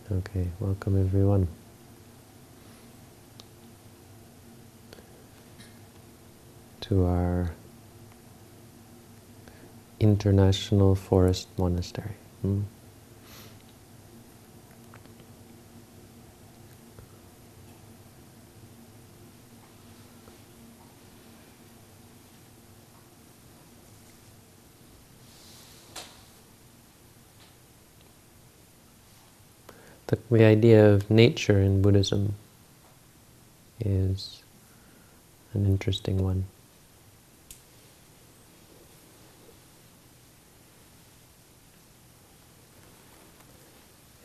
Okay, welcome everyone to our International Forest Monastery. The idea of nature in Buddhism is an interesting one.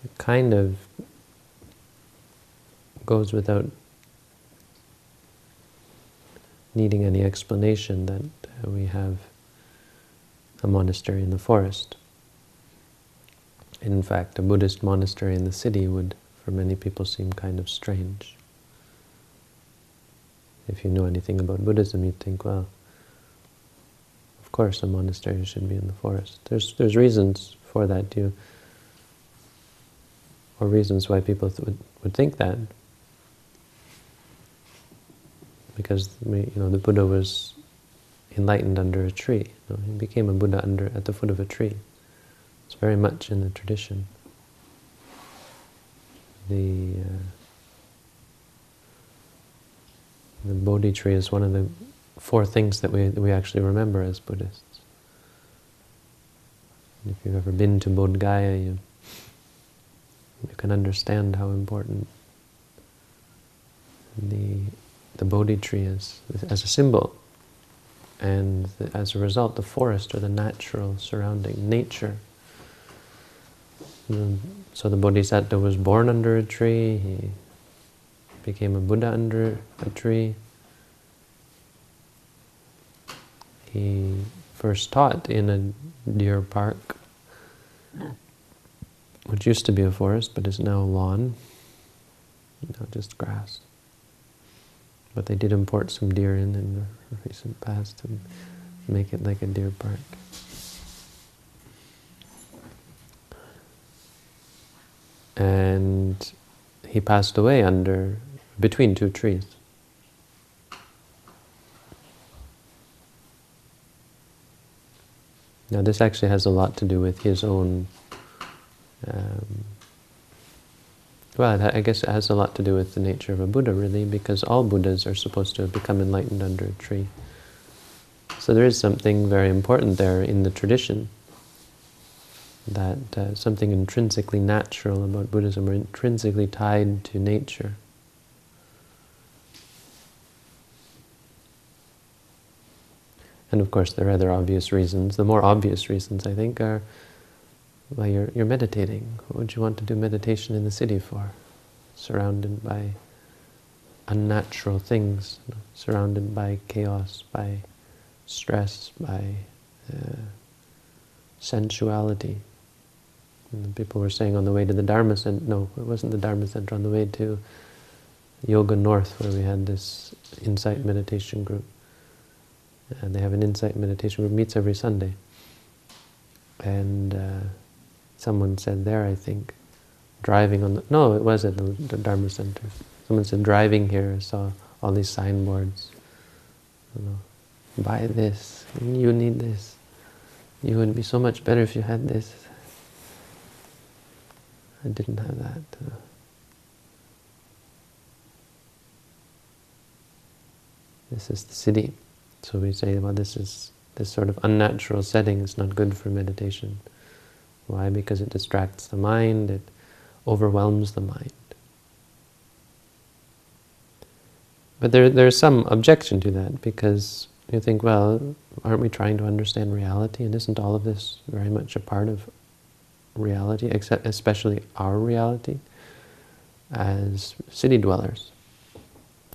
It kind of goes without needing any explanation that we have a monastery in the forest. In fact, a Buddhist monastery in the city would, for many people, seem kind of strange. If you know anything about Buddhism, you'd think, well, of course a monastery should be in the forest. There's reasons for that, or reasons why people would think that. Because the Buddha was enlightened under a tree. He became a Buddha at the foot of a tree. It's very much in the tradition. The Bodhi tree is one of the 4 things that we actually remember as Buddhists. And if you've ever been to Bodh Gaya, you can understand how important the Bodhi tree is as a symbol. And as a result, the forest, or the natural surrounding, nature. So the Bodhisattva was born under a tree, he became a Buddha under a tree. He first taught in a deer park, which used to be a forest, but is now lawn, just grass. But they did import some deer in the recent past and make it like a deer park. And he passed away between 2 trees. Now this actually has a lot to do with his own, I guess it has a lot to do with the nature of a Buddha, really, because all Buddhas are supposed to have become enlightened under a tree. So there is something very important there in the tradition, that something intrinsically natural about Buddhism, or intrinsically tied to nature. And of course there are other obvious reasons. The more obvious reasons, I think, are, well, you're meditating. What would you want to do meditation in the city for? Surrounded by unnatural things, surrounded by chaos, by stress, by sensuality. And people were saying on the way to the Dharma Center, no, it wasn't the Dharma Center, on the way to Yoga North, where we had this insight meditation group. And they have an insight meditation group, meets every Sunday. And someone said there, I think, driving on no, it was at the Dharma Center. Someone said, driving here, I saw all these signboards. Buy this, you need this. You would be so much better if you had this. I didn't have that. This is the city. So we say, well, this sort of unnatural setting is not good for meditation. Why? Because it distracts the mind, it overwhelms the mind. But there's some objection to that, because you think, well, aren't we trying to understand reality? And isn't all of this very much a part of reality, except especially our reality as city dwellers?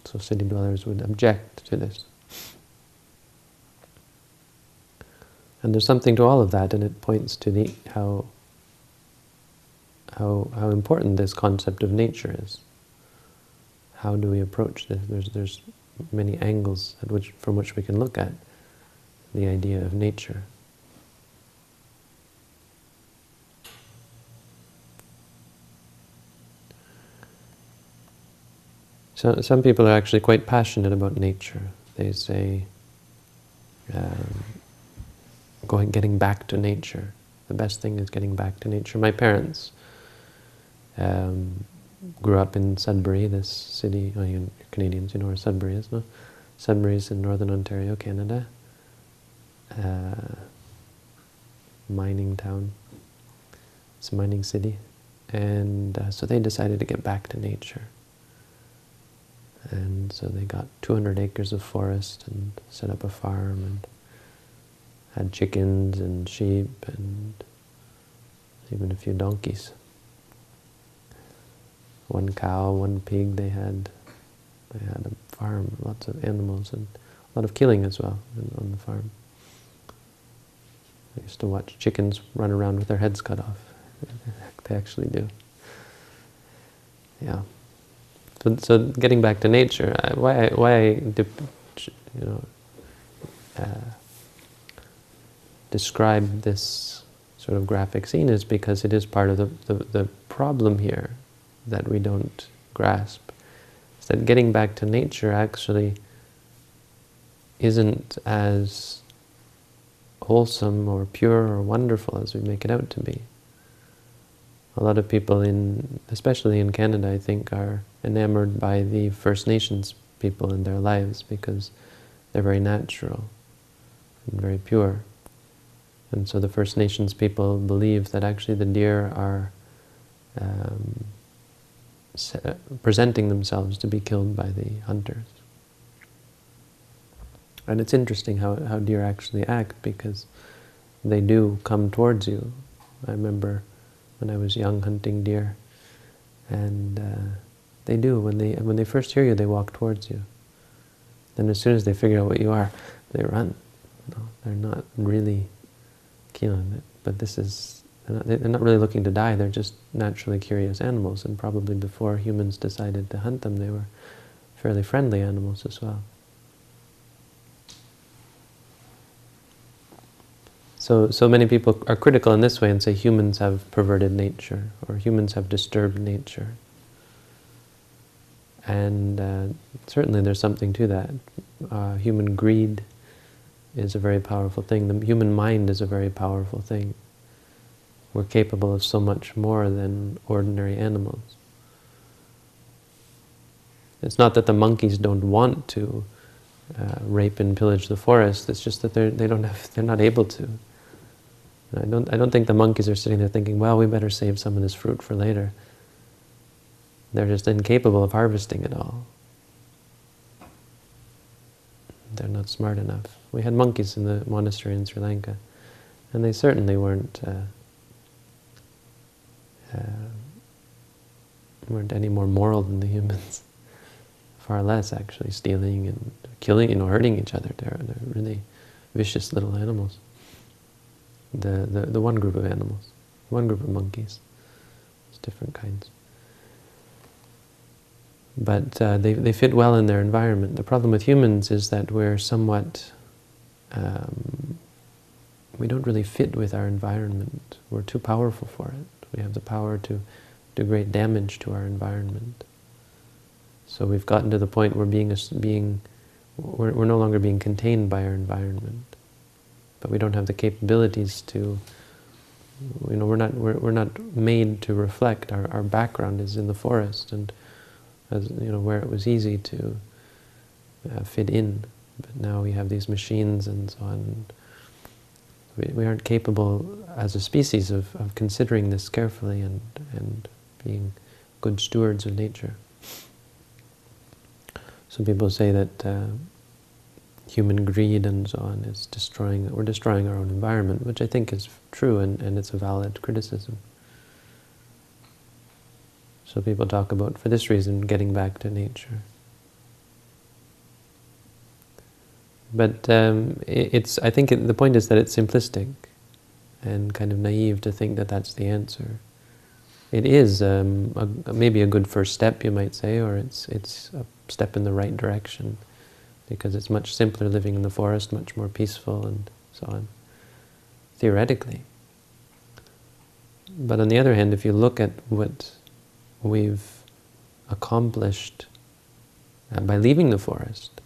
So city dwellers would object to this. And there's something to all of that, and it points to how important this concept of nature is. How do we approach this? There's many angles from which we can look at the idea of nature. So some people are actually quite passionate about nature. They say, getting back to nature. The best thing is getting back to nature. My parents grew up in Sudbury, this city. Oh, you Canadians, you know where Sudbury is, no? Sudbury is in northern Ontario, Canada. Mining town. It's a mining city. And so they decided to get back to nature. And so they got 200 acres of forest and set up a farm and had chickens and sheep and even a few donkeys. One cow, one pig they had. They had a farm, lots of animals and a lot of killing as well on the farm. I used to watch chickens run around with their heads cut off. They actually do. Yeah. So getting back to nature, describe this sort of graphic scene is because it is part of the problem here that we don't grasp. Is that getting back to nature actually isn't as wholesome or pure or wonderful as we make it out to be. A lot of people, especially in Canada, I think, are enamored by the First Nations people in their lives because they're very natural and very pure. And so the First Nations people believe that actually the deer are presenting themselves to be killed by the hunters. And it's interesting how deer actually act because they do come towards you. I remember when I was young hunting deer, and they do. When they first hear you, they walk towards you. Then as soon as they figure out what you are, they run. No, they're not really keen on it. But they're not really looking to die. They're just naturally curious animals. And probably before humans decided to hunt them, they were fairly friendly animals as well. So many people are critical in this way and say humans have perverted nature, or humans have disturbed nature. And certainly there's something to that. Human greed is a very powerful thing. The human mind is a very powerful thing. We're capable of so much more than ordinary animals. It's not that the monkeys don't want to rape and pillage the forest. It's just that they're not able to. I don't think the monkeys are sitting there thinking, well, we better save some of this fruit for later. They're just incapable of harvesting it all. They're not smart enough. We had monkeys in the monastery in Sri Lanka, and they certainly weren't any more moral than the humans. Far less, actually, stealing and killing, hurting each other. They're really vicious little animals. The one group of animals, one group of monkeys. It's different kinds. But they fit well in their environment. The problem with humans is that we're somewhat, we don't really fit with our environment. We're too powerful for it. We have the power to do great damage to our environment. So we've gotten to the point where we're no longer being contained by our environment. But we don't have the capabilities to, we're not made to reflect. Our background is in the forest, and where it was easy to fit in. But now we have these machines and so on. We aren't capable as a species of considering this carefully and being good stewards of nature. Some people say that human greed and so on is we're destroying our own environment, which I think is true, and it's a valid criticism. So people talk about, for this reason, getting back to nature. But I think the point is that it's simplistic and kind of naive to think that that's the answer. It is maybe a good first step, you might say, or it's a step in the right direction, because it's much simpler living in the forest, much more peaceful and so on, theoretically. But on the other hand, if you look at what we've accomplished by leaving the forest,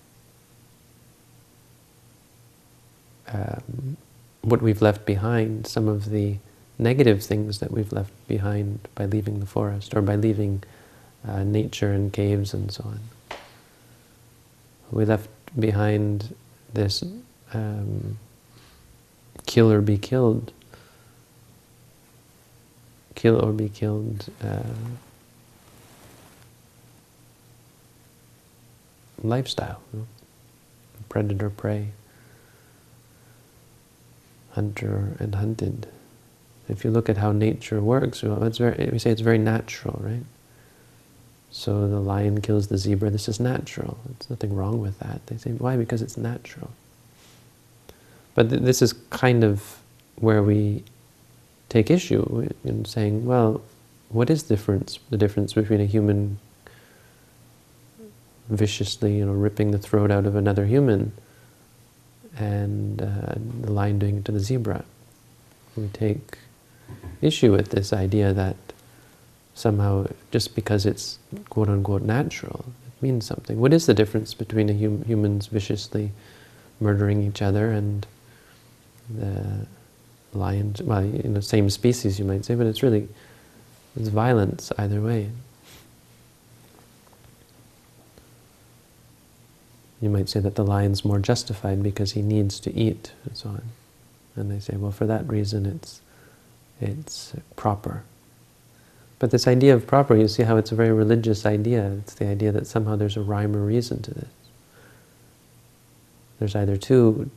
what we've left behind, some of the negative things that we've left behind by leaving the forest, or by leaving nature and caves and so on. We left behind this kill or be killed lifestyle, predator-prey, hunter and hunted. If you look at how nature works, we say it's very natural, right? So the lion kills the zebra. This is natural. There's nothing wrong with that. They say, why? Because it's natural. But this is kind of where we take issue in saying, well, what is the difference between a human viciously, ripping the throat out of another human, and the lion doing it to the zebra? We take issue with this idea that somehow, just because it's quote-unquote natural, it means something. What is the difference between humans viciously murdering each other and the lions? Well, same species, you might say, but it's violence either way. You might say that the lion's more justified because he needs to eat, and so on. And they say, well, for that reason it's proper. But this idea of proper, you see how it's a very religious idea. It's the idea that somehow there's a rhyme or reason to this. There's either two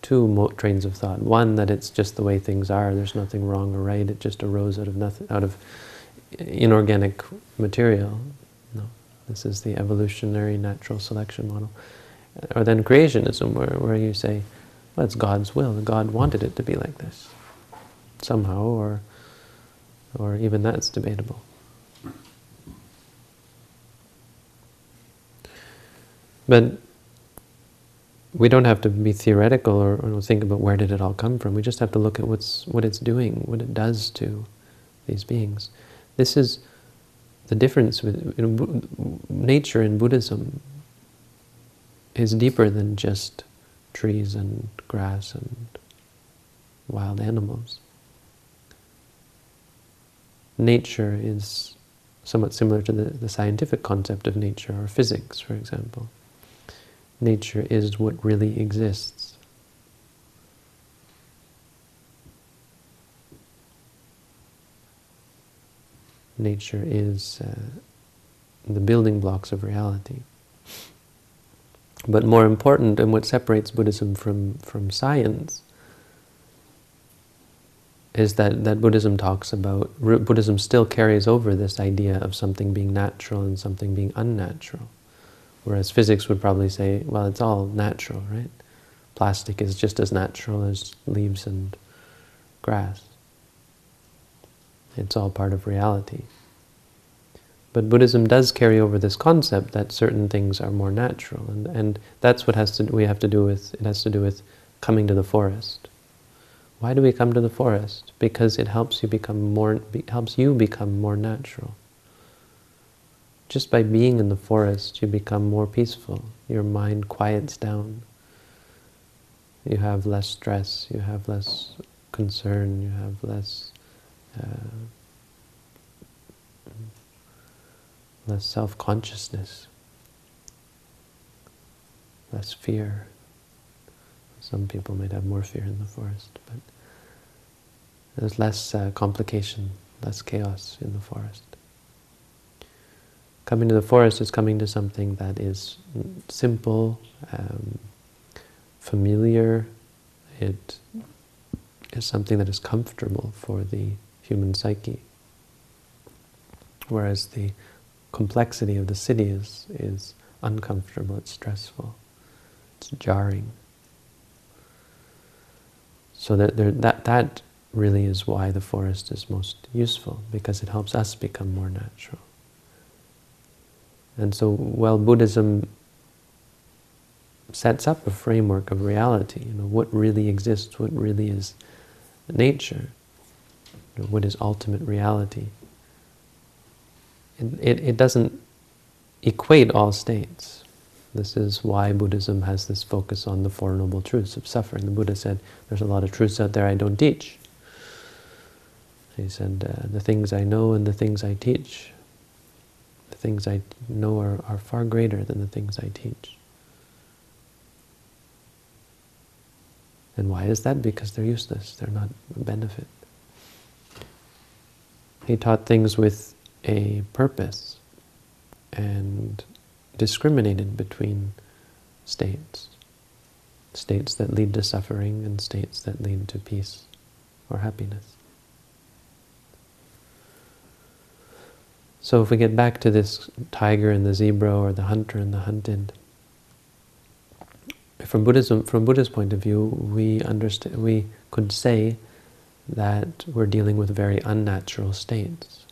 trains of thought. One, that it's just the way things are. There's nothing wrong or right. It just arose out of inorganic material. No, this is the evolutionary natural selection model. Or then creationism, where you say, well, it's God's will. God wanted it to be like this, somehow, or even that's debatable. But we don't have to be theoretical or think about where did it all come from. We just have to look at what it's doing, what it does to these beings. This is the difference with nature in Buddhism is deeper than just trees and grass and wild animals. Nature is somewhat similar to the scientific concept of nature, or physics, for example. Nature is what really exists. Nature is the building blocks of reality. But more important, and what separates Buddhism from science, is that Buddhism talks about, Buddhism still carries over this idea of something being natural and something being unnatural. Whereas physics would probably say, well, it's all natural, right? Plastic is just as natural as leaves and grass. It's all part of reality. But Buddhism does carry over this concept that certain things are more natural, and that's what it has to do with coming to the forest. Why do we come to the forest? Because it helps you become more natural. Just by being in the forest, you become more peaceful. Your mind quiets down. You have less stress. You have less concern. You have less self-consciousness, less fear. Some people might have more fear in the forest, but there's less complication, less chaos in the forest. Coming to the forest is coming to something that is simple, familiar. It is something that is comfortable for the human psyche. Whereas the complexity of the city is uncomfortable, it's stressful, it's jarring. So that really is why the forest is most useful, because it helps us become more natural. And so while Buddhism sets up a framework of reality, what really exists, what really is nature, what is ultimate reality, it doesn't equate all states. This is why Buddhism has this focus on the Four Noble Truths of suffering. The Buddha said, there's a lot of truths out there I don't teach. He said, the things I know and the things I teach, the things I know are far greater than the things I teach. And why is that? Because they're useless. They're not a benefit. He taught things with a purpose and discriminated between states. States that lead to suffering and states that lead to peace or happiness. So if we get back to this tiger and the zebra or the hunter and the hunted, from Buddha's point of view, we could say that we're dealing with very unnatural states.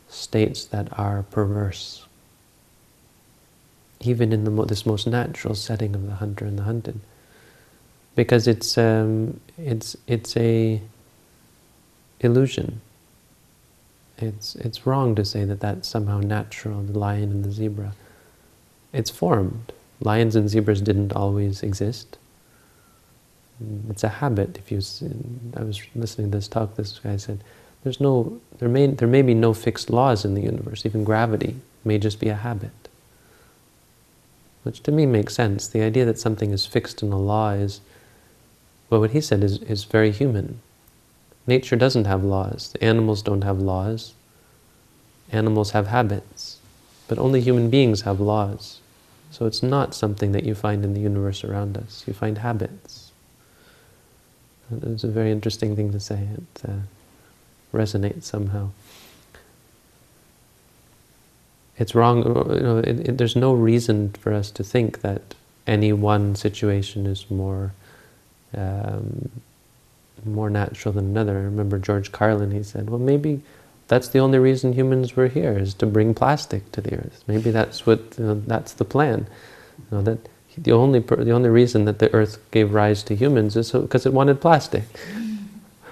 States that are perverse. Even in this most natural setting of the hunter and the hunted. Because it's a illusion. It's wrong to say that that's somehow natural, the lion and the zebra. It's formed. Lions and zebras didn't always exist. It's a habit. I was listening to this talk, this guy said, there may be no fixed laws in the universe. Even gravity may just be a habit. Which to me makes sense. The idea that something is fixed in a law is, well, what he said is very human. Nature doesn't have laws. The animals don't have laws. Animals have habits. But only human beings have laws. So it's not something that you find in the universe around us. You find habits. It's a very interesting thing to say. It resonates somehow. It's wrong, there's no reason for us to think that any one situation is more natural than another. I remember George Carlin, he said, well, maybe that's the only reason humans were here, is to bring plastic to the earth. Maybe that's that's the plan. That the only reason that the earth gave rise to humans is because it wanted plastic.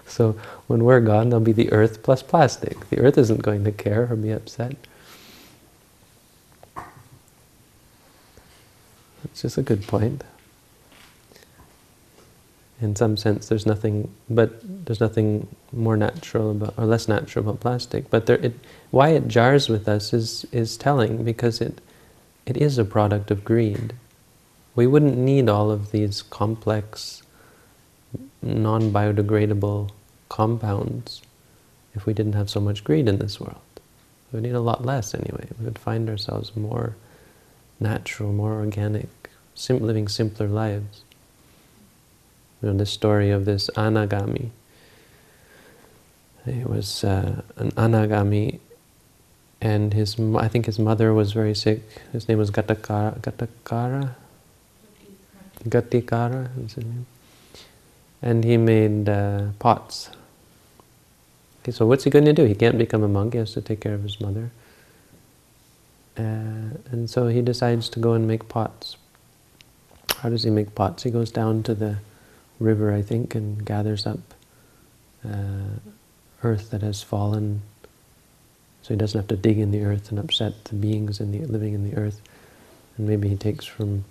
So when we're gone, there'll be the earth plus plastic. The earth isn't going to care or be upset. It's just a good point. In some sense, there's nothing more natural about, or less natural about plastic. But why it jars with us is telling, because it is a product of greed. We wouldn't need all of these complex, non-biodegradable compounds if we didn't have so much greed in this world. We would need a lot less anyway. We would find ourselves more natural, more organic, living simpler lives. This story of this anagami. He was an anagami, and I think his mother was very sick. His name was Gatikara is his name. And he made pots. Okay, so what's he going to do? He can't become a monk. He has to take care of his mother. And so he decides to go and make pots. How does he make pots? He goes down to the river, I think, and gathers up earth that has fallen, so he doesn't have to dig in the earth and upset the beings living in the earth. And maybe he takes from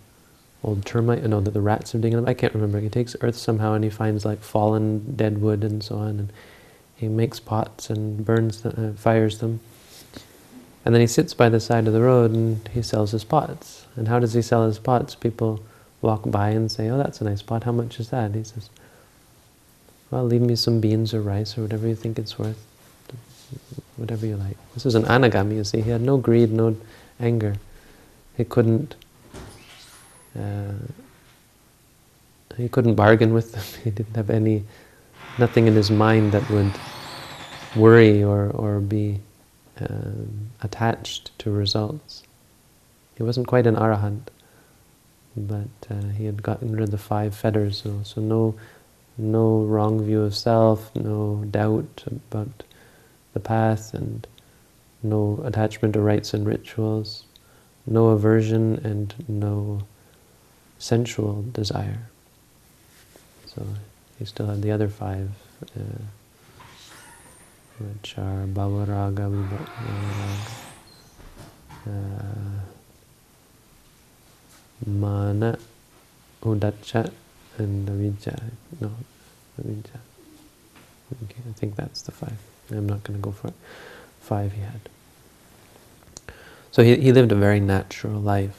old termite, that the rats are digging up. I can't remember. He takes earth somehow and he finds like fallen dead wood and so on, and he makes pots and burns them, fires them. And then he sits by the side of the road and he sells his pots. And how does he sell his pots? People walk by and say, oh, that's a nice pot, how much is that? He says, well, leave me some beans or rice or whatever you think it's worth, whatever you like. This was an anagami, you see. He had no greed, no anger. He couldn't bargain with them. He didn't have nothing in his mind that would worry or be attached to results. He wasn't quite an arahant, but he had gotten rid of the 5 fetters, so no wrong view of self, no doubt about the path, and no attachment to rites and rituals, no aversion and no sensual desire. So he still had the other 5, which are bhavaraga, mana, uddacca, and avijja. No, avijja. Okay, I think that's the 5. I'm not going to go for it. 5 he had. So he lived a very natural life.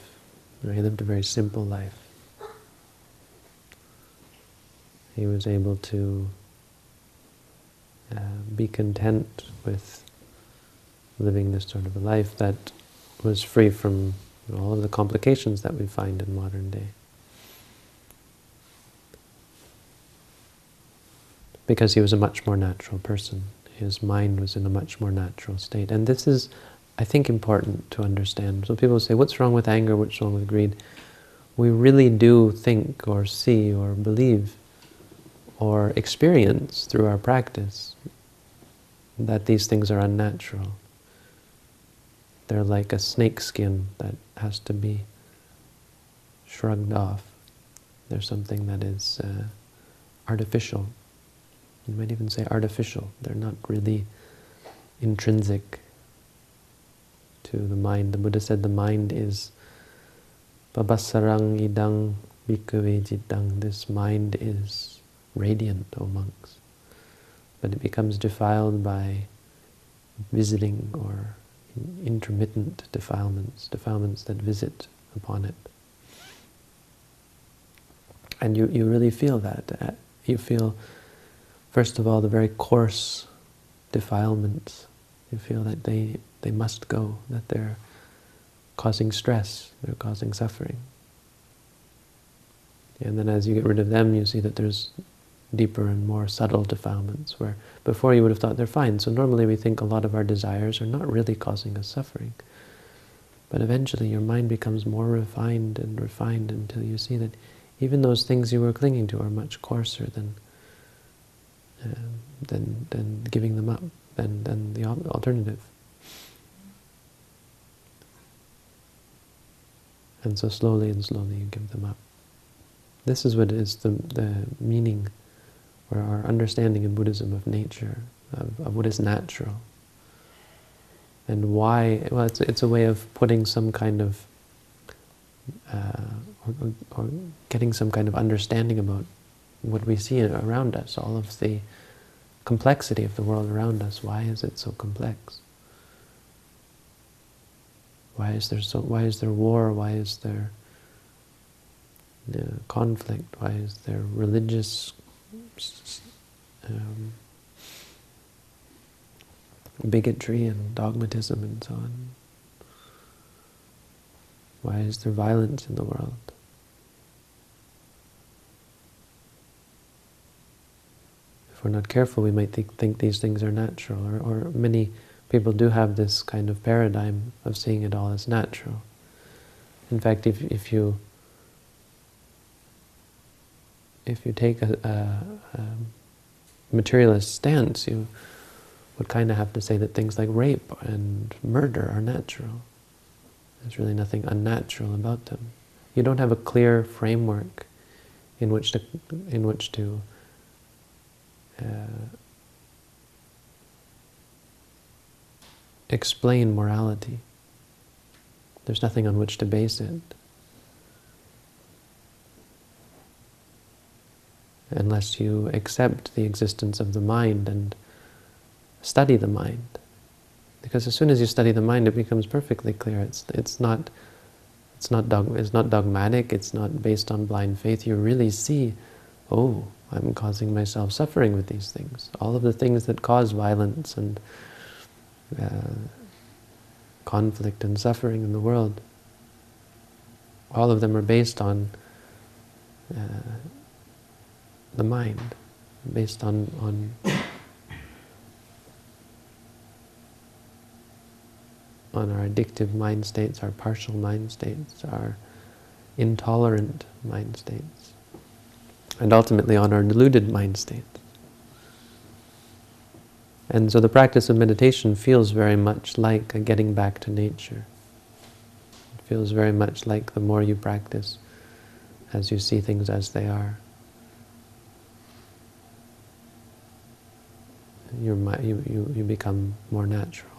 He lived a very simple life. He was able to be content with living this sort of a life that was free from all of the complications that we find in modern day. Because he was a much more natural person. His mind was in a much more natural state. And this is, I think, important to understand. So people say, what's wrong with anger, what's wrong with greed? We really do think or see or believe or experience through our practice that these things are unnatural. They're like a snake skin that has to be shrugged off. They're something that is artificial. You might even say artificial. They're not really intrinsic to the mind. The Buddha said the mind is Pabasarang idang bhikkhave cittang. This mind is radiant, O monks. But it becomes defiled by visiting or intermittent defilements, defilements that visit upon it. And you really feel that. You feel, first of all, the very coarse defilements. You feel that they must go, that they're causing stress, they're causing suffering. And then as you get rid of them, you see that there's deeper and more subtle defilements, where before you would have thought they're fine. So normally we think a lot of our desires are not really causing us suffering. But eventually your mind becomes more refined until you see that even those things you were clinging to are much coarser than giving them up, than the alternative. And so slowly and slowly you give them up. This is what is the meaning, or our understanding in Buddhism of nature, of what is natural. And why, well, it's a way of putting some kind of, or getting some kind of understanding about what we see around us, all of the complexity of the world around us. Why is it so complex? Why is there war? Why is there conflict? Why is there religious bigotry and dogmatism and so on? Why is there violence in the world? If we're not careful, we might think these things are natural, or many people do have this kind of paradigm of seeing it all as natural. In fact, if you take a materialist stance, you would kind of have to say that things like rape and murder are natural. There's really nothing unnatural about them. You don't have a clear framework in which to explain morality. There's nothing on which to base it. Unless you accept the existence of the mind and study the mind. Because as soon as you study the mind, it becomes perfectly clear. It's not dogmatic, it's not based on blind faith. You really see, oh, I'm causing myself suffering with these things. All of the things that cause violence and conflict and suffering in the world, all of them are based on the mind, based on our addictive mind states, our partial mind states, our intolerant mind states, and ultimately on our deluded mind states. And so the practice of meditation feels very much like a getting back to nature. It feels very much like the more you practice, as you see things as they are, you become more natural.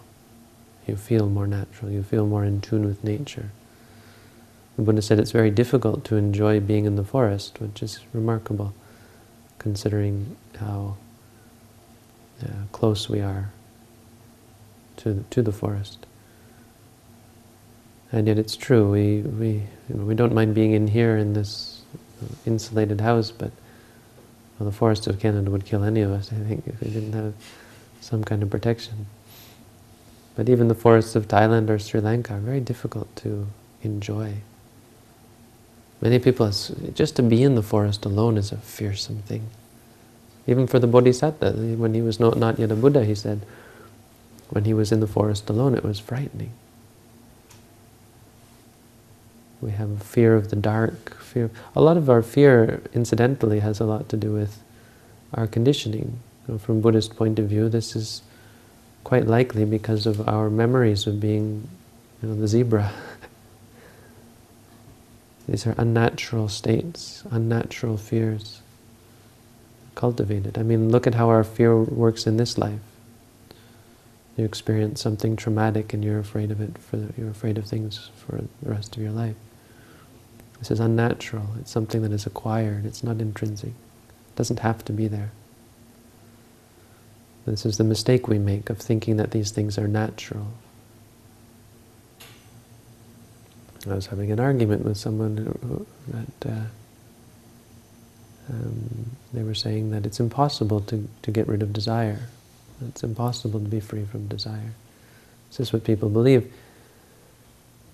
You feel more natural. You feel more in tune with nature. The Buddha said it's very difficult to enjoy being in the forest, which is remarkable, considering how close we are to the forest. And yet it's true, we don't mind being in here in this insulated house, but well, the forests of Canada would kill any of us, I think, if we didn't have some kind of protection. But even the forests of Thailand or Sri Lanka are very difficult to enjoy. Many people, just to be in the forest alone is a fearsome thing. Even for the Bodhisattva, when he was not yet a Buddha, he said, when he was in the forest alone, it was frightening. We have fear of the dark. A lot of our fear, incidentally, has a lot to do with our conditioning. From Buddhist point of view, this is quite likely because of our memories of being, the zebra. These are unnatural states, unnatural fears cultivated. I mean, look at how our fear works in this life. You experience something traumatic and you're afraid of it, you're afraid of things for the rest of your life. This is unnatural. It's something that is acquired. It's not intrinsic. It doesn't have to be there. This is the mistake we make of thinking that these things are natural. I was having an argument with someone that they were saying that it's impossible to get rid of desire. It's impossible to be free from desire. This is what people believe.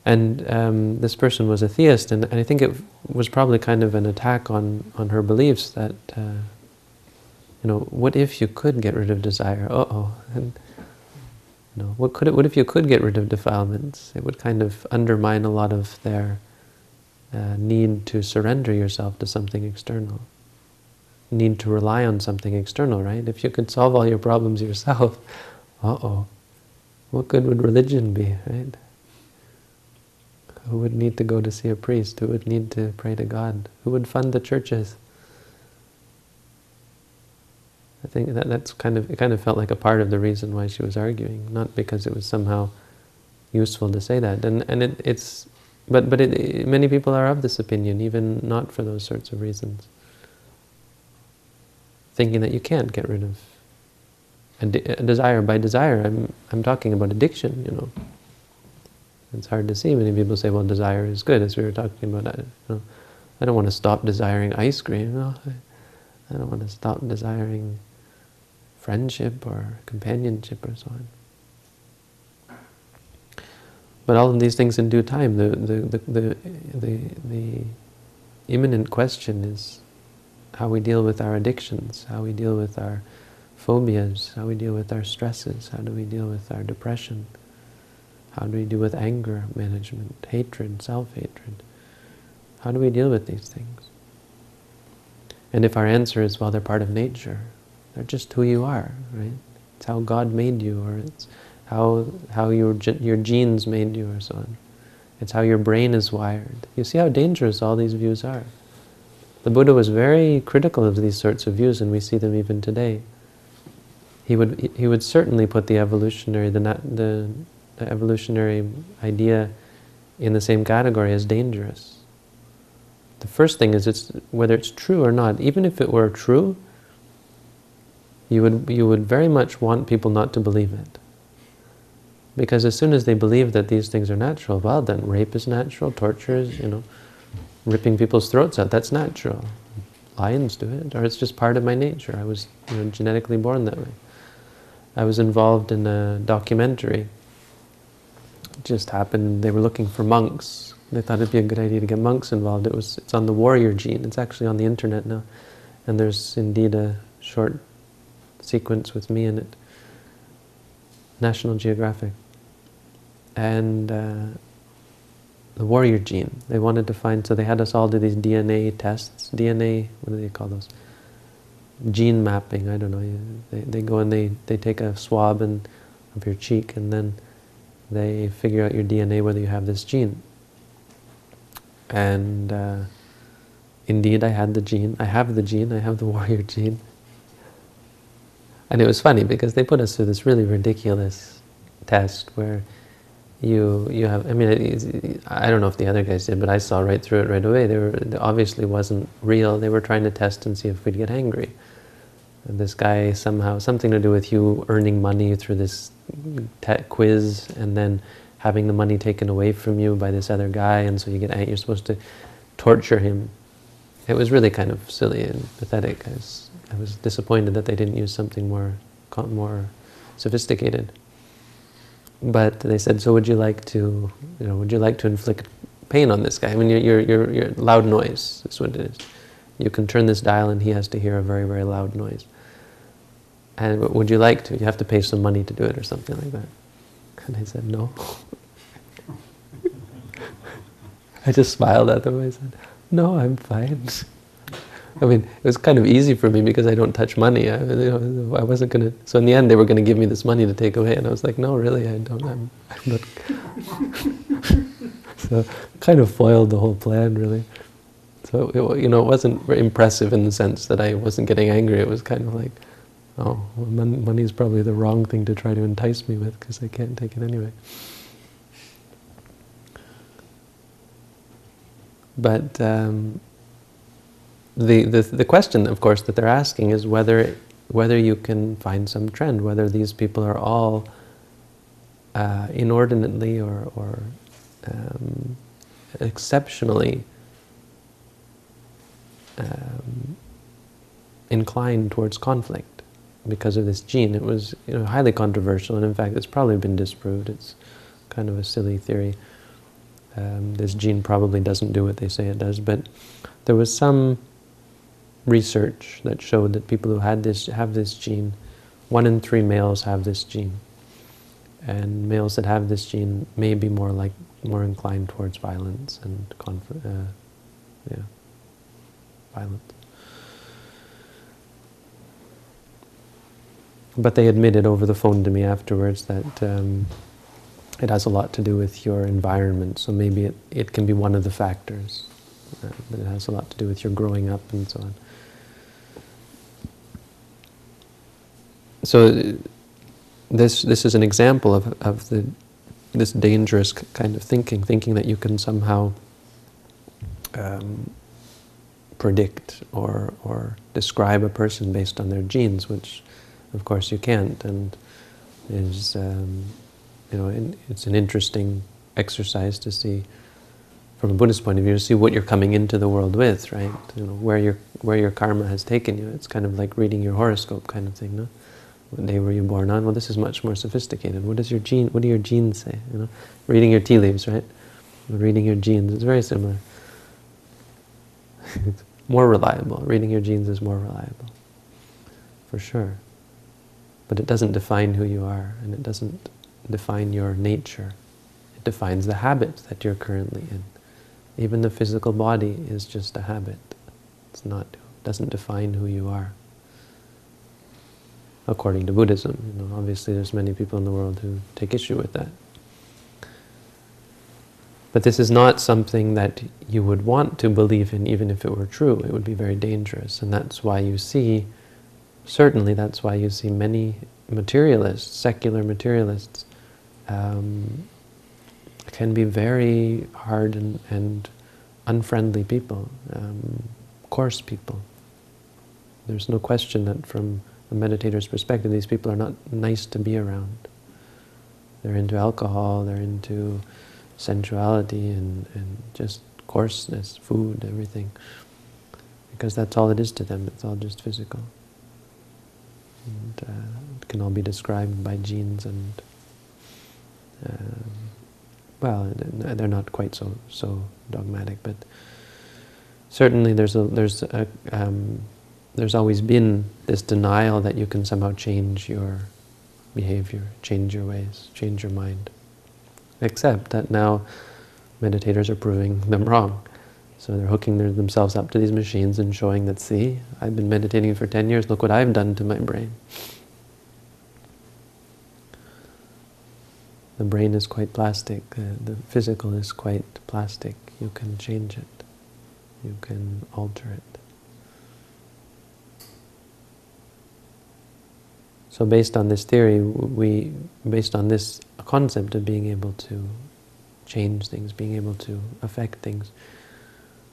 And this person was a theist, and I think it was probably kind of an attack on her beliefs that, what if you could get rid of desire? And, what if you could get rid of defilements? It would kind of undermine a lot of their need to surrender yourself to something external. Need to rely on something external, right? If you could solve all your problems yourself, what good would religion be, right? Who would need to go to see a priest? Who would need to pray to God? Who would fund the churches? I think it kind of felt like a part of the reason why she was arguing, not because it was somehow useful to say that. But many people are of this opinion, even not for those sorts of reasons, thinking that you can't get rid of a desire. By desire, I'm talking about addiction. It's hard to see. Many people say, well, desire is good, as we were talking about. I don't want to stop desiring ice cream. I don't want to stop desiring friendship or companionship or so on. But all of these things in due time. The imminent question is how we deal with our addictions, how we deal with our phobias, how we deal with our stresses, how do we deal with our depression. How do we deal with anger management, hatred, self-hatred? How do we deal with these things? And if our answer is, well, they're part of nature, they're just who you are, right? It's how God made you, or it's how your genes made you, or so on. It's how your brain is wired. You see how dangerous all these views are. The Buddha was very critical of these sorts of views, and we see them even today. He would certainly put the evolutionary idea in the same category as dangerous. The first thing is whether it's true or not. Even if it were true, you would very much want people not to believe it. Because as soon as they believe that these things are natural, well, then rape is natural, torture is, ripping people's throats out, that's natural. Lions do it, or it's just part of my nature. I was genetically born that way. I was involved in a documentary. It just happened, they were looking for monks. They thought it'd be a good idea to get monks involved. It's on the warrior gene. It's actually on the internet now. And there's indeed a short sequence with me in it. National Geographic. And the warrior gene. They wanted to find, so they had us all do these DNA tests. DNA, what do they call those? Gene mapping, I don't know. They go and they take a swab of your cheek, and then they figure out your DNA, whether you have this gene. And indeed, I had the gene. I have the gene. I have the warrior gene. And it was funny because they put us through this really ridiculous test where you have, I mean, I don't know if the other guys did, but I saw right through it right away. They obviously wasn't real. They were trying to test and see if we'd get angry. And this guy somehow, something to do with you earning money through this quiz, and then having the money taken away from you by this other guy, and so you get angry. You're supposed to torture him. It was really kind of silly and pathetic. I was disappointed that they didn't use something more sophisticated. But they said, so would you like to inflict pain on this guy? I mean, you're loud noise is what it is. You can turn this dial and he has to hear a very, very loud noise. And would you like to? You have to pay some money to do it or something like that. And I said, no. I just smiled at them. I said, no, I'm fine. I mean, it was kind of easy for me because I don't touch money. I wasn't going to... So in the end, they were going to give me this money to take away. And I was like, no, really, I don't. I'm not... So kind of foiled the whole plan, really. So, it wasn't very impressive in the sense that I wasn't getting angry. It was kind of like, oh, well, money's probably the wrong thing to try to entice me with because I can't take it anyway. But... The question, of course, that they're asking is whether you can find some trend, whether these people are all inordinately or exceptionally inclined towards conflict because of this gene. It was highly controversial, and in fact it's probably been disproved. It's kind of a silly theory. This gene probably doesn't do what they say it does, but there was some research that showed that people who have this gene, 1 in 3 males have this gene, and males that have this gene may be more inclined towards violence and violence. But they admitted over the phone to me afterwards that it has a lot to do with your environment, so maybe it can be one of the factors. But it has a lot to do with your growing up and so on. So this is an example of this dangerous kind of thinking that you can somehow predict or describe a person based on their genes, which of course you can't, and is it's an interesting exercise to see from a Buddhist point of view, to see what you're coming into the world with, right? Where your karma has taken you. It's kind of like reading your horoscope kind of thing, no? What day were you born on? Well, this is much more sophisticated. What do your genes say? Reading your tea leaves, right? Reading your genes, it's very similar. It's more reliable. Reading your genes is more reliable, for sure. But it doesn't define who you are, and it doesn't define your nature. It defines the habits that you're currently in. Even the physical body is just a habit. Doesn't define who you are. According to Buddhism, obviously there's many people in the world who take issue with that. But this is not something that you would want to believe in, even if it were true. It would be very dangerous, and that's why you see, certainly that's why you see many materialists, secular materialists, can be very hard and unfriendly people, coarse people. There's no question that from a meditator's perspective, these people are not nice to be around. They're into alcohol, they're into sensuality and just coarseness, food, everything. Because that's all it is to them, it's all just physical. And it can all be described by genes and well, they're not quite so dogmatic, but certainly there's always been this denial that you can somehow change your behavior, change your ways, change your mind. Except that now meditators are proving them wrong. So they're hooking themselves up to these machines and showing that, see, I've been meditating for 10 years, look what I've done to my brain. The brain is quite plastic, the physical is quite plastic. You can change it, you can alter it. So based on this theory, based on this concept of being able to change things, being able to affect things,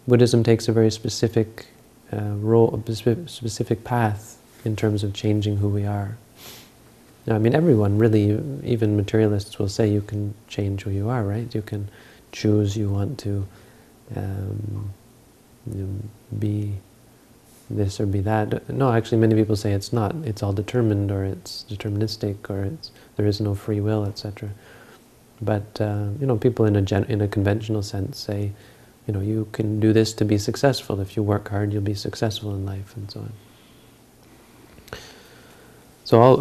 Buddhism takes a very specific role, a specific path in terms of changing who we are. Now, I mean, everyone really, even materialists will say you can change who you are, right? You can choose you want to be this or be that. No, actually many people say it's not. It's all determined, or it's deterministic, or there is no free will, etc. But people in a conventional sense say, you can do this to be successful. If you work hard, you'll be successful in life, and so on.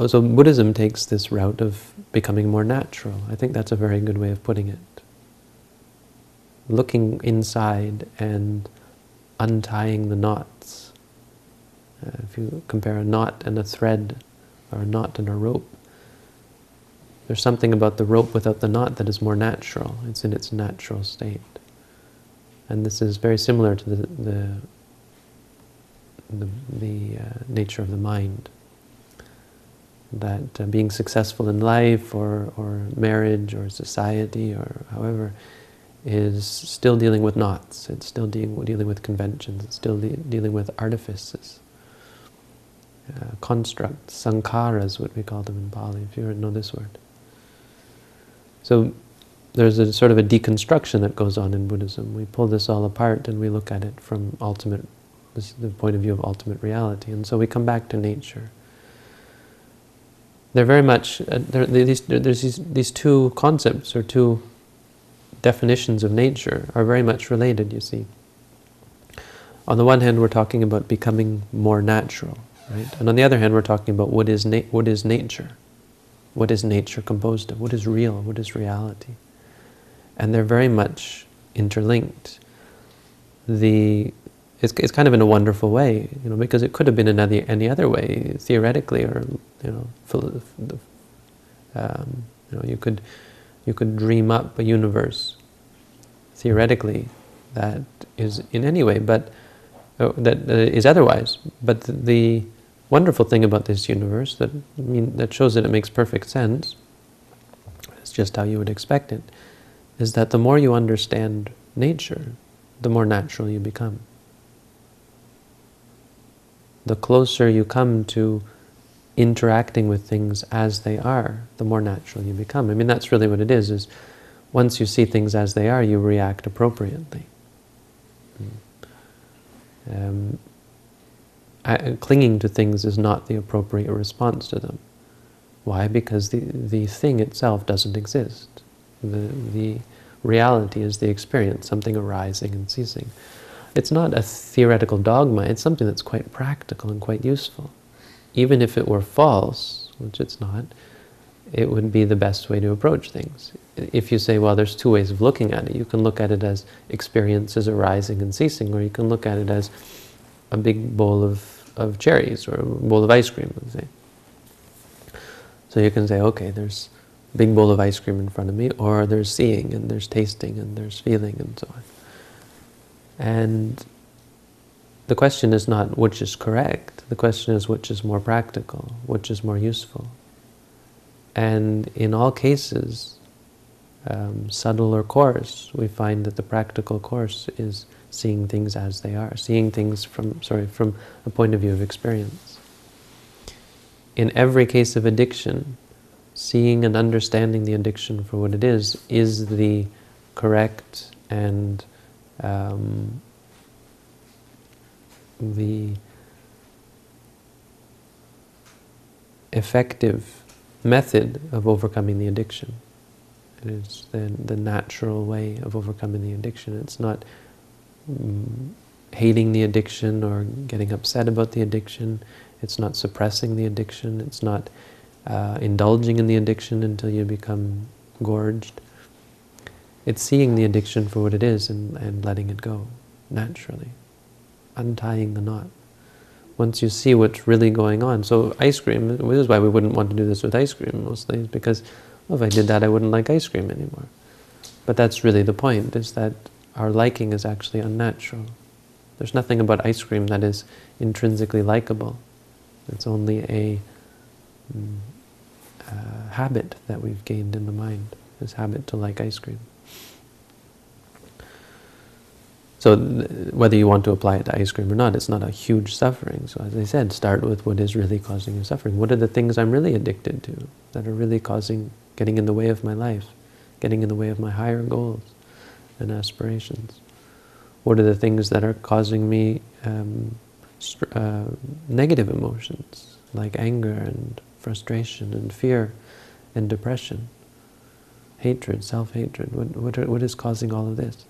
So Buddhism takes this route of becoming more natural. I think that's a very good way of putting it. Looking inside and untying the knots. If you compare a knot and a thread, or a knot and a rope, there's something about the rope without the knot that is more natural. It's in its natural state. And this is very similar to the nature of the mind. That being successful in life, or marriage, or society, or however, is still dealing with knots. It's still dealing with conventions. It's still dealing with artifices, constructs, sankharas, what we call them in Pali, if you know this word. So there's a sort of a deconstruction that goes on in Buddhism. We pull this all apart and we look at it from the point of view of ultimate reality. And so we come back to nature. They're very much, there's these two concepts, or two definitions of nature, are very much related, you see. On the one hand, we're talking about becoming more natural, right? And on the other hand, we're talking about what is nature? What is nature composed of? What is real? What is reality? And they're very much interlinked. It's kind of in a wonderful way, because it could have been any other way, theoretically, or you could dream up a universe theoretically that is in any way, but that is otherwise. But the wonderful thing about this universe that shows that it makes perfect sense, it's just how you would expect it, is that the more you understand nature, the more natural you become. The closer you come to interacting with things as they are, the more natural you become. I mean, that's really what it is once you see things as they are, you react appropriately. Clinging to things is not the appropriate response to them. Why? Because the thing itself doesn't exist. The reality is the experience, something arising and ceasing. It's not a theoretical dogma, it's something that's quite practical and quite useful. Even if it were false, which it's not, it would be the best way to approach things. If you say, well, there's two ways of looking at it. You can look at it as experiences arising and ceasing, or you can look at it as a big bowl of cherries, or a bowl of ice cream, let's say. So you can say, okay, there's a big bowl of ice cream in front of me, or there's seeing, and there's tasting, and there's feeling, and so on. And the question is not which is correct, the question is which is more practical, which is more useful. And in all cases, subtle or coarse, we find that the practical course is seeing things as they are, seeing things from a point of view of experience. In every case of addiction, seeing and understanding the addiction for what it is the correct and the effective method of overcoming the addiction. It is the natural way of overcoming the addiction. It's not hating the addiction or getting upset about the addiction. It's not suppressing the addiction. It's not indulging in the addiction until you become gorged. It's seeing the addiction for what it is and letting it go naturally, untying the knot. Once you see what's really going on. So ice cream, this is why we wouldn't want to do this with ice cream mostly, because well, if I did that I wouldn't like ice cream anymore. But that's really the point, is that our liking is actually unnatural. There's nothing about ice cream that is intrinsically likable. It's only habit that we've gained in the mind, this habit to like ice cream. So whether you want to apply it to ice cream or not, it's not a huge suffering. So as I said, start with what is really causing you suffering. What are the things I'm really addicted to that are really getting in the way of my life, getting in the way of my higher goals and aspirations? What are the things that are causing me negative emotions, like anger and frustration and fear and depression, hatred, self-hatred? What is causing all of this?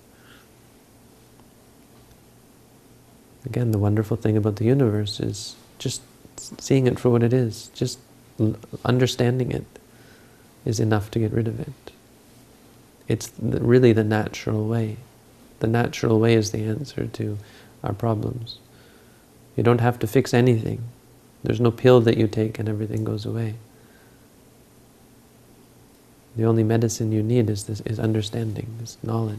Again, the wonderful thing about the universe is just seeing it for what it is. Just understanding it is enough to get rid of it. It's really the natural way. The natural way is the answer to our problems. You don't have to fix anything. There's no pill that you take and everything goes away. The only medicine you need is understanding, is knowledge.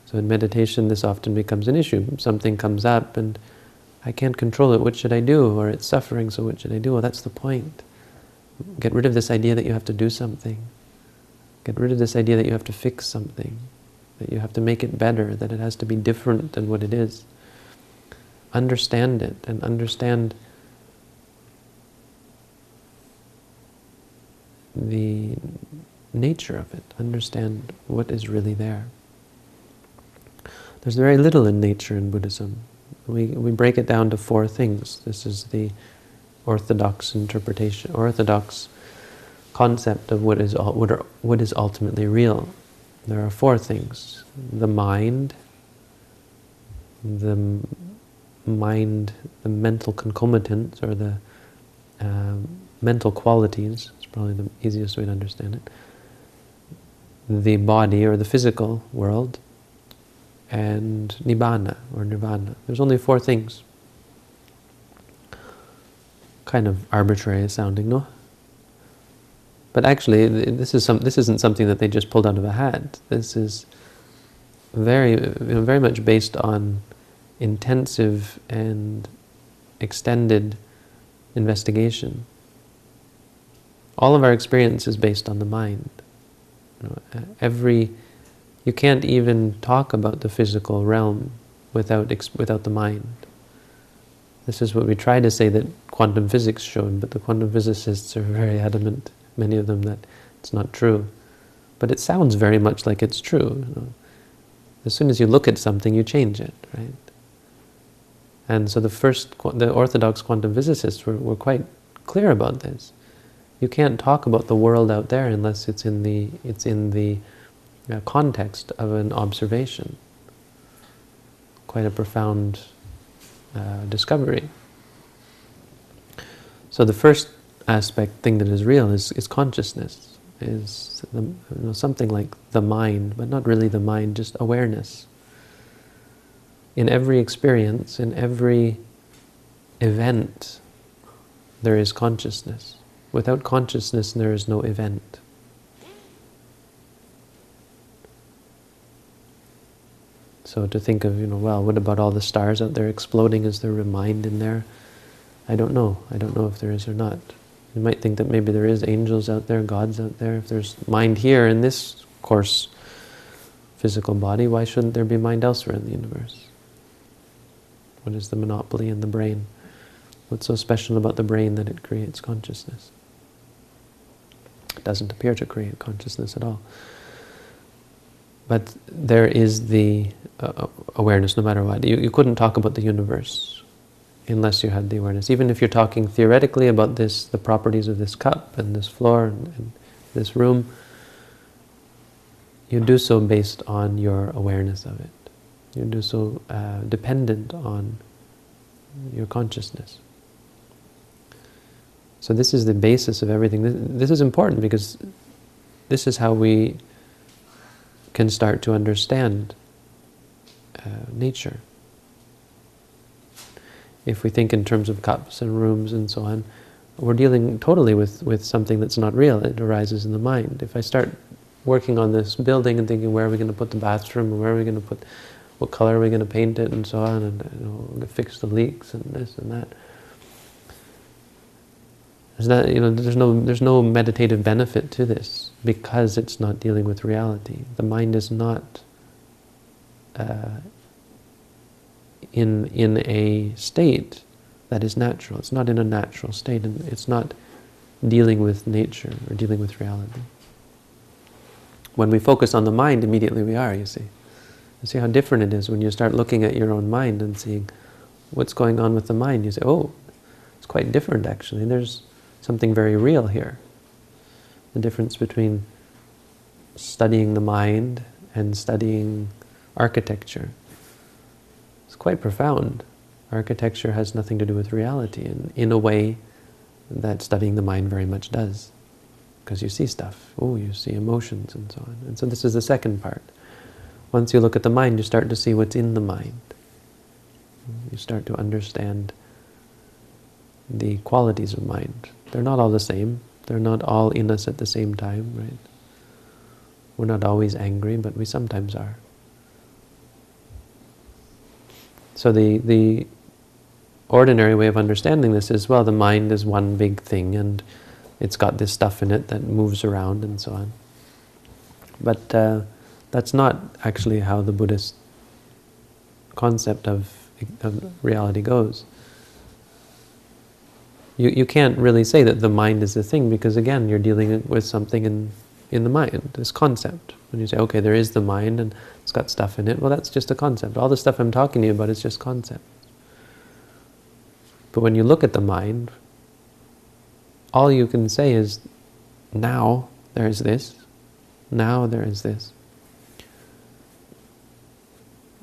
So in meditation, this often becomes an issue. Something comes up and I can't control it. What should I do? Or it's suffering, so what should I do? Well, that's the point. Get rid of this idea that you have to do something. Get rid of this idea that you have to fix something, that you have to make it better, that it has to be different than what it is. Understand it and understand the nature of it. Understand what is really there. There's very little in nature in Buddhism. We break it down to 4 things. This is the orthodox interpretation, orthodox concept of what is ultimately real. There are 4 things: the mind, the mental concomitants, or the mental qualities. It's probably the easiest way to understand it. The body, or the physical world, and nibbana, or nirvana. There's only 4 things. Kind of arbitrary sounding, no? But actually, this isn't something that they just pulled out of a hat. This is very much based on intensive and extended investigation. All of our experience is based on the mind. You can't even talk about the physical realm without the mind. This is what we try to say that quantum physics showed, but the quantum physicists are very adamant, many of them, that it's not true. But it sounds very much like it's true. As soon as you look at something, you change it, right? And so the orthodox quantum physicists were quite clear about this. You can't talk about the world out there unless it's in the context of an observation. Quite a profound discovery. So the first thing that is real is consciousness, is something like the mind, but not really the mind, just awareness. In every experience, in every event, there is consciousness. Without consciousness, there is no event. So to think of, well, what about all the stars out there exploding? Is there a mind in there? I don't know. I don't know if there is or not. You might think that maybe there is angels out there, gods out there. If there's mind here in this coarse physical body, why shouldn't there be mind elsewhere in the universe? What is the monopoly in the brain? What's so special about the brain that it creates consciousness? It doesn't appear to create consciousness at all. But there is the awareness no matter what. You couldn't talk about the universe unless you had the awareness. Even if you're talking theoretically about the properties of this cup and this floor and this room, you do so based on your awareness of it. You do so dependent on your consciousness. So this is the basis of everything. This is important because this is how we can start to understand nature. If we think in terms of cups and rooms and so on, we're dealing totally with something that's not real. It arises in the mind. If I start working on this building and thinking, where are we going to put the bathroom, and where are we going to put, what color are we going to paint it, and so on, and fix the leaks and this and that, There's no meditative benefit to this because it's not dealing with reality. The mind is not in a state that is natural. It's not in a natural state, and it's not dealing with nature or dealing with reality. When we focus on the mind, immediately we are, you see. You see how different it is when you start looking at your own mind and seeing what's going on with the mind. You say, oh, it's quite different actually. There's something very real here. The difference between studying the mind and studying architecture is quite profound. Architecture has nothing to do with reality in a way that studying the mind very much does. Because you see stuff. Oh, you see emotions and so on. And so this is the second part. Once you look at the mind, you start to see what's in the mind. You start to understand the qualities of mind. They're not all the same. They're not all in us at the same time, right? We're not always angry, but we sometimes are. So the ordinary way of understanding this is, well, the mind is one big thing, and it's got this stuff in it that moves around and so on. But that's not actually how the Buddhist concept of reality goes. You can't really say that the mind is the thing, because again, you're dealing with something in the mind, this concept. When you say, okay, there is the mind and it's got stuff in it, well, that's just a concept. All the stuff I'm talking to you about is just concept. But when you look at the mind, all you can say is, now there is this, now there is this.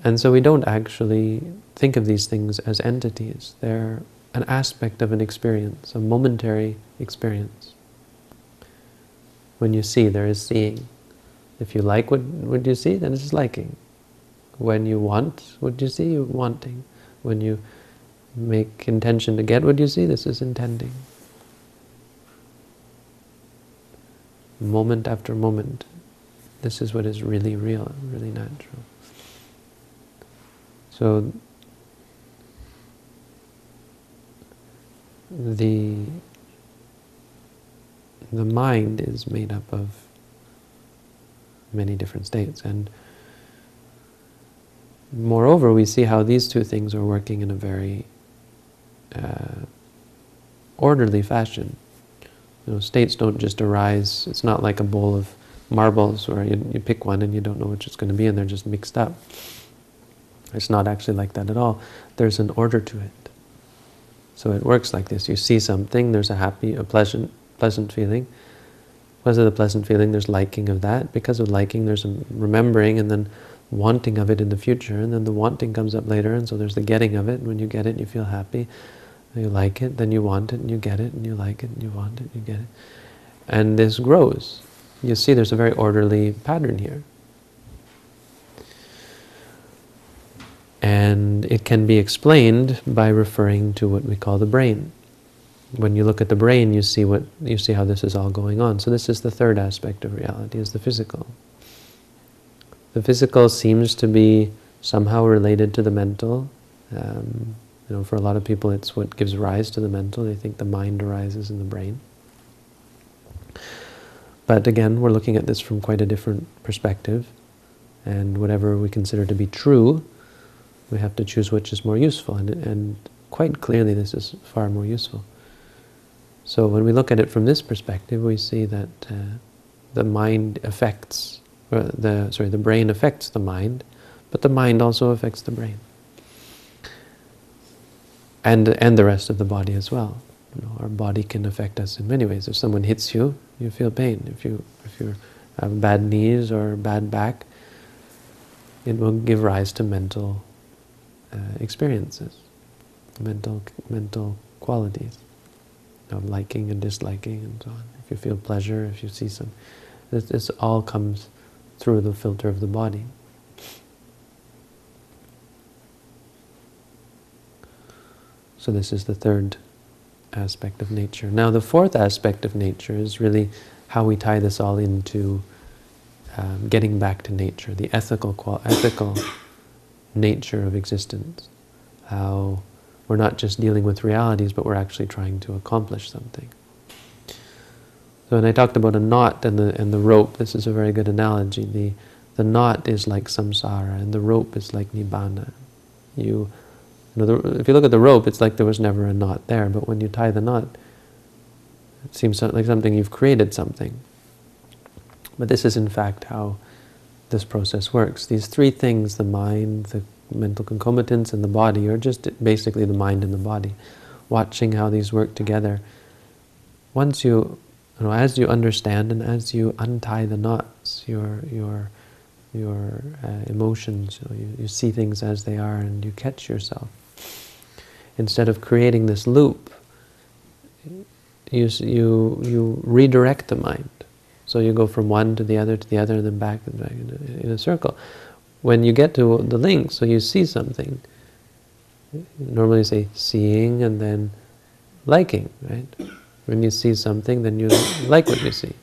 And so we don't actually think of these things as entities. They're an aspect of an experience, a momentary experience. When you see, there is seeing. If you like what you see, then it's liking. When you want what you see, you're wanting. When you make intention to get what you see, this is intending. Moment after moment, this is what is really real, really natural. So the mind is made up of many different states, and moreover we see how these two things are working in a very orderly fashion. States don't just arise. It's not like a bowl of marbles where you pick one and you don't know which it's going to be and they're just mixed up. It's not actually like that at all. There's an order to it. So it works like this. You see something, there's a pleasant feeling. Because of the pleasant feeling, there's liking of that. Because of liking, there's a remembering and then wanting of it in the future. And then the wanting comes up later, and so there's the getting of it. And when you get it, you feel happy. You like it, then you want it, and you get it, and you like it, and you want it, and you get it. And this grows. You see there's a very orderly pattern here. And it can be explained by referring to what we call the brain. When you look at the brain, you see how this is all going on. So this is the third aspect of reality, is the physical. The physical seems to be somehow related to the mental. For a lot of people, it's what gives rise to the mental. They think the mind arises in the brain. But again, we're looking at this from quite a different perspective. And whatever we consider to be true, we have to choose which is more useful. And quite clearly, this is far more useful. So when we look at it from this perspective, we see that the mind affects, the brain affects the mind, but the mind also affects the brain. And the rest of the body as well. Our body can affect us in many ways. If someone hits you, you feel pain. If you have bad knees or bad back, it will give rise to mental experiences, mental qualities of liking and disliking and so on. If you feel pleasure, if you see some, this all comes through the filter of the body. So this is the third aspect of nature. Now the fourth aspect of nature is really how we tie this all into getting back to nature, the ethical nature of existence. How we're not just dealing with realities, but we're actually trying to accomplish something. So when I talked about a knot and the rope, this is a very good analogy. The knot is like samsara, and the rope is like nibbana. If you look at the rope, it's like there was never a knot there. But when you tie the knot, it seems like something you've created something. But this is in fact how this process works. These three things, the mind, the mental concomitants, and the body, are just basically the mind and the body. Watching how these work together. Once as you understand and as you untie the knots, your emotions, you see things as they are, and you catch yourself. Instead of creating this loop, you redirect the mind. So you go from one to the other, and then back and back in a circle. When you get to the link, so you see something, normally you say seeing and then liking, right? When you see something, then you like what you see,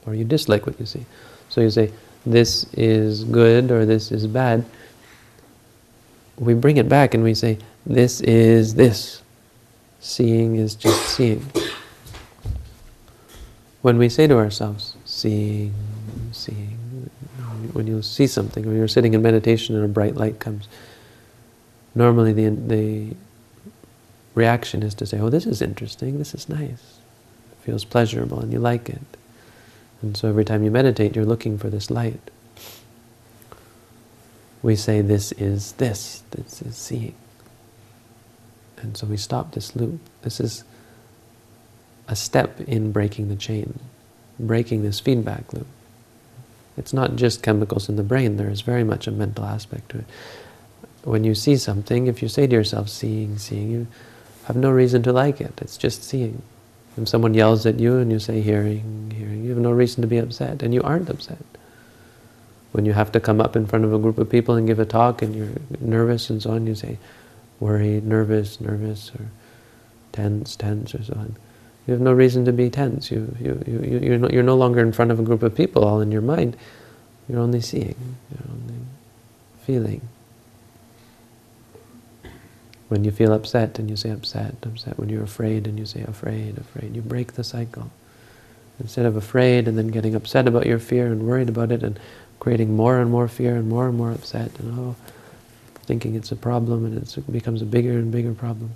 or you dislike what you see. So you say, this is good or this is bad. We bring it back and we say, this is this. Seeing is just seeing. When we say to ourselves, seeing, when you see something, when you're sitting in meditation and a bright light comes, normally the reaction is to say, oh, this is interesting, this is nice. It feels pleasurable and you like it. And so every time you meditate, you're looking for this light. We say, this is seeing. And so we stop this loop. This is a step in breaking the chain, breaking this feedback loop. It's not just chemicals in the brain, there is very much a mental aspect to it. When you see something, if you say to yourself, seeing, you have no reason to like it, it's just seeing. If someone yells at you and you say hearing, you have no reason to be upset, and you aren't upset. When you have to come up in front of a group of people and give a talk and you're nervous and so on, you say worried, nervous, or tense, or so on. You have no reason to be tense. You're no longer in front of a group of people all in your mind. You're only seeing, you're only feeling. When you feel upset and you say upset. When you're afraid and you say afraid. You break the cycle. Instead of afraid and then getting upset about your fear and worried about it and creating more and more fear and more upset and thinking it's a problem and it becomes a bigger and bigger problem.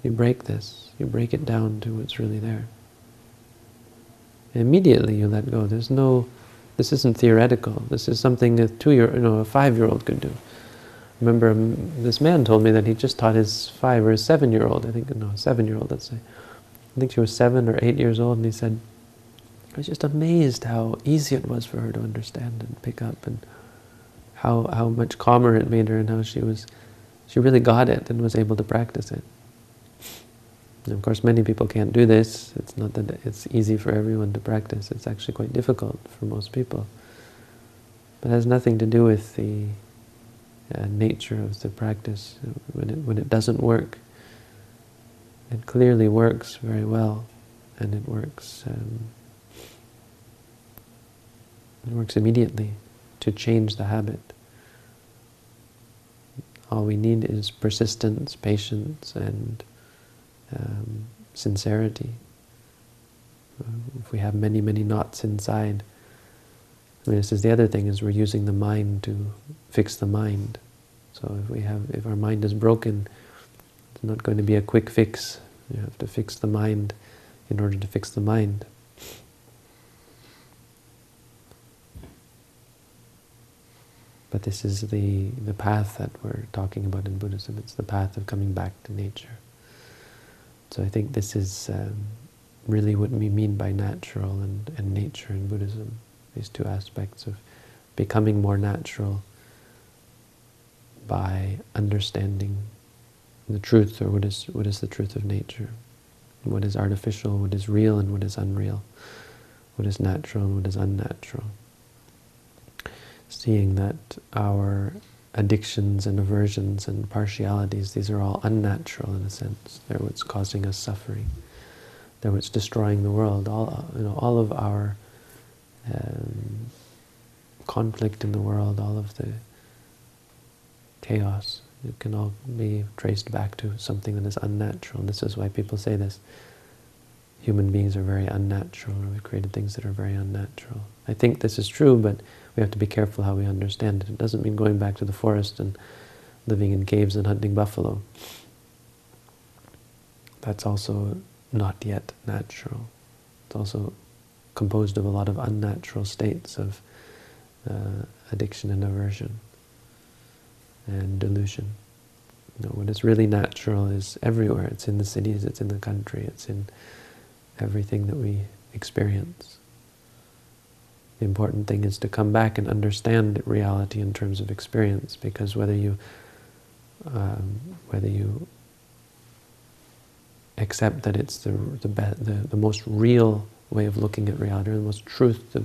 You break this. You break it down to what's really there. And immediately you let go. This isn't theoretical. This is something a 5-year-old could do. Remember, this man told me that he just taught his 5 or his 7-year-old, 7-year-old, let's say. I think she was 7 or 8 years old, and he said, I was just amazed how easy it was for her to understand and pick up, and how much calmer it made her, and how she really got it and was able to practice it. And of course, many people can't do this. It's not that it's easy for everyone to practice. It's actually quite difficult for most people. But it has nothing to do with the nature of the practice. When it doesn't work, it clearly works very well, and it works immediately to change the habit. All we need is persistence, patience, and sincerity. If we have many knots inside, this is the other thing, is we're using the mind to fix the mind. So if our mind is broken, it's not going to be a quick fix. You have to fix the mind in order to fix the mind. But this is the path that we're talking about in Buddhism. It's the path of coming back to nature. So I think this is really what we mean by natural and nature in Buddhism. These two aspects of becoming more natural by understanding the truth, or what is the truth of nature, what is artificial, what is real and what is unreal, what is natural and what is unnatural. Seeing that our addictions and aversions and partialities, these are all unnatural in a sense. They're what's causing us suffering. They're what's destroying the world. All of our conflict in the world, all of the chaos, it can all be traced back to something that is unnatural. And this is why people say this. human beings are very unnatural, or we've created things that are very unnatural. I think this is true, but we have to be careful how we understand it. It doesn't mean going back to the forest and living in caves and hunting buffalo. That's also not yet natural. It's also composed of a lot of unnatural states of addiction and aversion and delusion. You know, what is really natural is everywhere. It's in the cities, it's in the country, it's in everything that we experience. The important thing is to come back and understand reality in terms of experience, because whether you accept that it's the most real way of looking at reality, or the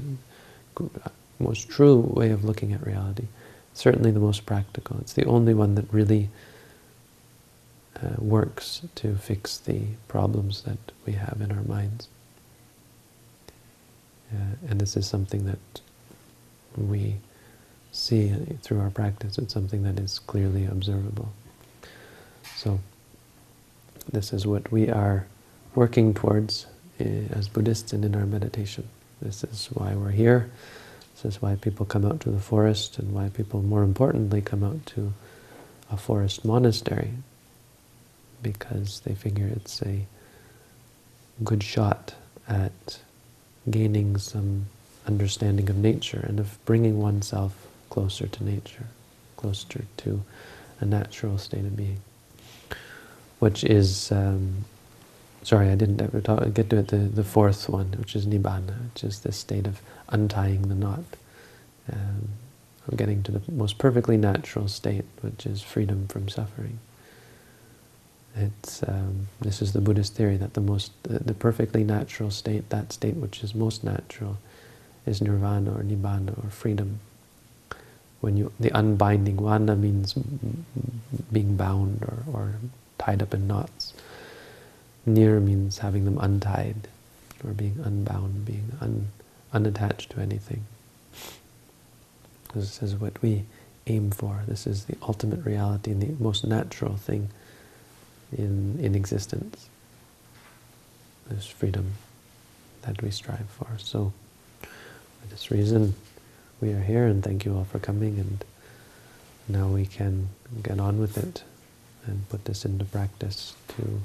most true way of looking at reality, certainly the most practical. It's the only one that really works to fix the problems that we have in our minds. And this is something that we see through our practice. It's something that is clearly observable. So this is what we are working towards as Buddhists and in our meditation. This is why we're here. This is why people come out to the forest, and why people, more importantly, come out to a forest monastery, because they figure it's a good shot at gaining some understanding of nature and of bringing oneself closer to nature, closer to a natural state of being, which is, sorry, I didn't ever get to it, the fourth one, which is nibbana, which is this state of untying the knot, of getting to the most perfectly natural state, which is freedom from suffering. It's this is the Buddhist theory that the perfectly natural state, that state which is most natural, is nirvana or nibbana or freedom. When the unbinding, vana means being bound or tied up in knots. Nir means having them untied, or being unbound, being unattached to anything. This is what we aim for. This is the ultimate reality and the most natural thing in existence. This freedom that we strive for. So, for this reason, we are here, and thank you all for coming, and now we can get on with it and put this into practice to